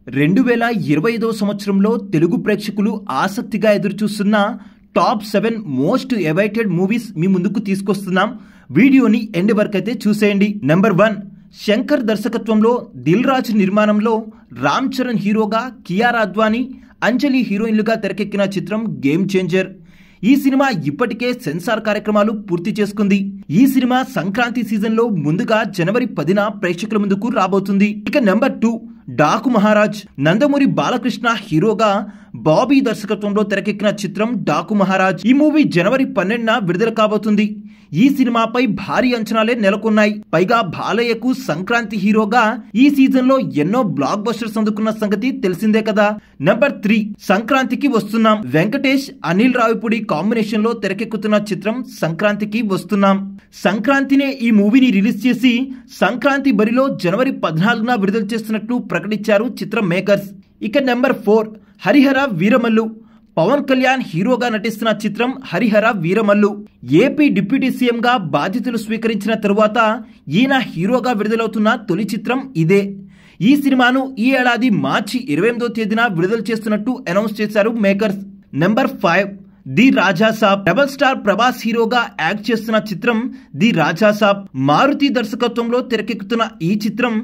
2025వ సంవత్సరంలో తెలుగు ప్రేక్షకులు ఆసక్తిగా ఎదురుచూస్తున్న టాప్ 7 మోస్ట్ అవైటెడ్ మూవీస్ మీ ముందుకు తీసుకొస్తున్నాం. వీడియోని ఎండ్ వరకు అయితే చూసేయండి. నెంబర్ 1, శంకర్ దర్శకత్వంలో దిల్ రాజు నిర్మాణంలో రామ్ చరణ్ హీరోగా, కియారా అద్వానీ, అంజలి హీరోయిన్లుగా తెరకెక్కిన చిత్రం గేమ్ చేంజర్. ఈ సినిమా ఇప్పటికే సెన్సార్ కార్యక్రమాలు పూర్తి చేసుకుంది. ఈ సినిమా సంక్రాంతి సీజన్లో ముందుగా జనవరి 10న ప్రేక్షకుల ముందుకు రాబోతుంది. ఇక నెంబర్ 2, డాకు మహారాజ్. నందమూరి బాలకృష్ణ హీరోగా, బాబీ దర్శకత్వంలో తెరకెక్కిన చిత్రం డాకు మహారాజ్. ఈ మూవీ జనవరి 12న విడుదల కాబోతుంది. ఈ సినిమాపై భారీ అంచనాలే నెలకొన్నాయి. పైగా బాలయ్యకు సంక్రాంతి హీరోగా ఈ సీజన్ లో ఎన్నో బ్లాక్ బస్టర్స్ అందుకున్న సంగతి తెలిసిందే కదా. నెంబర్ 3, సంక్రాంతికి వస్తున్నాం. వెంకటేష్, అనిల్ రావిపూడి కాంబినేషన్ లో తెరకెక్కుతున్న చిత్రం సంక్రాంతికి వస్తున్నాం. సంక్రాంతినే ఈ మూవీని రిలీజ్ చేసి సంక్రాంతి బరిలో జనవరి 14న విడుదల చేస్తున్నట్లు ప్రకటించారు చిత్ర మేకర్స్. ఇక నెంబర్ 4, హరిహర వీరమల్లు. పవన్ కళ్యాణ్ హీరోగా నటిస్తున్న చిత్రం హరిహర వీరమల్లు. ఏపీ డిప్యూటీ సీఎంగా బాధ్యతలు స్వీకరించిన తరువాత ఈయన హీరోగా విడుదలవుతున్న తొలి చిత్రం ఇదే. ఈ సినిమాను ఈ ఏడాది మార్చి 28వ తేదీన విడుదల చేస్తున్నట్టు అనౌన్స్ చేశారు makers. Number 5, the Rajasaab. Double star Prabhas హీరోగా యాక్ట్ చేస్తున్న చిత్రం ది రాజాసాబ్. మారుతి దర్శకత్వంలో తెరకెక్కుతున్న ఈ చిత్రం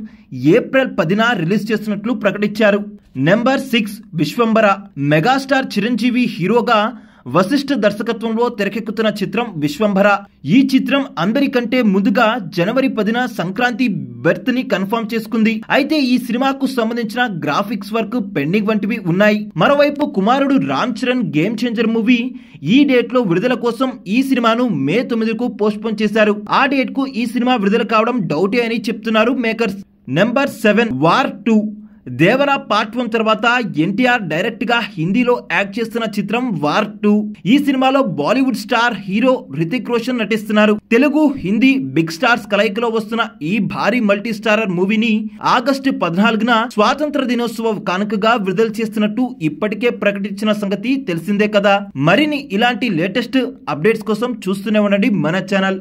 ఏప్రిల్ 10న రిలీజ్ చేస్తున్నట్లు ప్రకటించారు. నెంబర్ 6, విశ్వంబర. మెగాస్టార్ చిరంజీవి హీరోగా, వశిష్ఠ దర్శకత్వంలో తెరకెక్కుతున్న చిత్రం విశ్వంబర. ఈ చిత్రం అందరికంటే ముందుగా జనవరి 10న సంక్రాంతి బెర్త్ ని కన్ఫర్మ్ చేసుకుంది. అయితే ఈ సినిమాకు సంబంధించిన గ్రాఫిక్స్ వర్క్ పెండింగ్ వంటివి ఉన్నాయి. మరోవైపు కుమారుడు Ram Charan game changer movie ఈ డేట్ లో విడుదల కోసం ఈ సినిమాను మే 9కు పోస్ట్ పోన్ చేశారు. ఆ డేట్ కు ఈ సినిమా విడుదల కావడం డౌటే అని చెప్తున్నారు makers. Number 7, war 2. Devara part 1 తర్వాత ఎన్టీఆర్ డైరెక్ట్ గా హిందీలో యాక్ట్ చేస్తున్న చిత్రం వార్ 2. ఈ సినిమాలో బాలీవుడ్ స్టార్ హీరో హృతిక్ రోషన్ నటిస్తున్నారు. తెలుగు, హిందీ బిగ్ స్టార్స్ కలయికలో వస్తున్న ఈ భారీ మల్టీ స్టారర్ మూవీని ఆగస్టు 14న స్వాతంత్ర దినోత్సవ కానుకగా విడుదల చేస్తున్నట్టు ఇప్పటికే ప్రకటించిన సంగతి తెలిసిందే కదా. మరిన్ని ఇలాంటి లేటెస్ట్ అప్డేట్స్ కోసం చూస్తూనే ఉండండి మన ఛానల్.